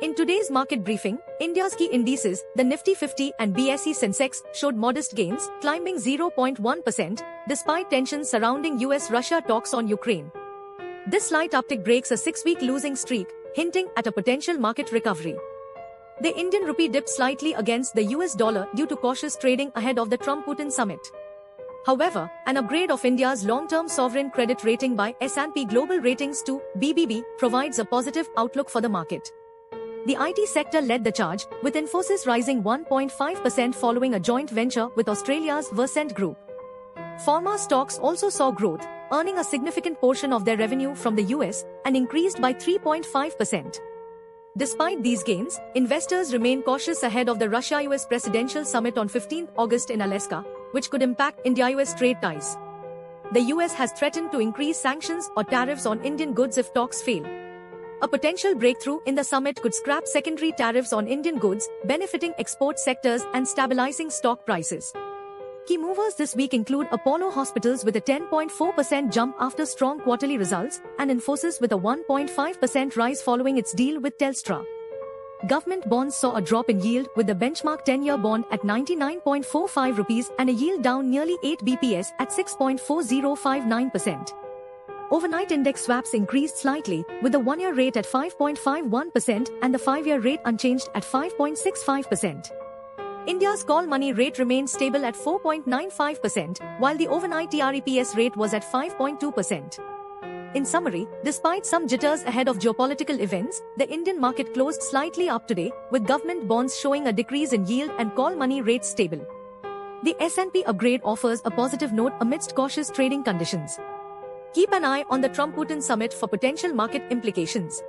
In today's market briefing, India's key indices, the Nifty 50 and BSE Sensex, showed modest gains, climbing 0.1%, despite tensions surrounding US-Russia talks on Ukraine. This slight uptick breaks a 6-week losing streak, hinting at a potential market recovery. The Indian rupee dipped slightly against the US dollar due to cautious trading ahead of the Trump-Putin summit. However, an upgrade of India's long-term sovereign credit rating by S&P Global Ratings to BBB provides a positive outlook for the market. The IT sector led the charge, with Infosys rising 1.5% following a joint venture with Australia's Versent Group. Pharma stocks also saw growth, earning a significant portion of their revenue from the US and increased by 3.5%. Despite these gains, investors remain cautious ahead of the Russia-US presidential summit on 15 August in Alaska, which could impact India-US trade ties. The US has threatened to increase sanctions or tariffs on Indian goods if talks fail. A potential breakthrough in the summit could scrap secondary tariffs on Indian goods, benefiting export sectors and stabilizing stock prices. Key movers this week include Apollo Hospitals with a 10.4% jump after strong quarterly results, and Infosys with a 1.5% rise following its deal with Telstra. Government bonds saw a drop in yield, with the benchmark 10-year bond at 99.45 rupees and a yield down nearly 8 bps at 6.4059%. Overnight index swaps increased slightly, with the 1-year rate at 5.51% and the 5-year rate unchanged at 5.65%. India's call money rate remained stable at 4.95%, while the overnight TREPS rate was at 5.2%. In summary, despite some jitters ahead of geopolitical events, the Indian market closed slightly up today, with government bonds showing a decrease in yield and call money rates stable. The S&P upgrade offers a positive note amidst cautious trading conditions. Keep an eye on the Trump-Putin summit for potential market implications.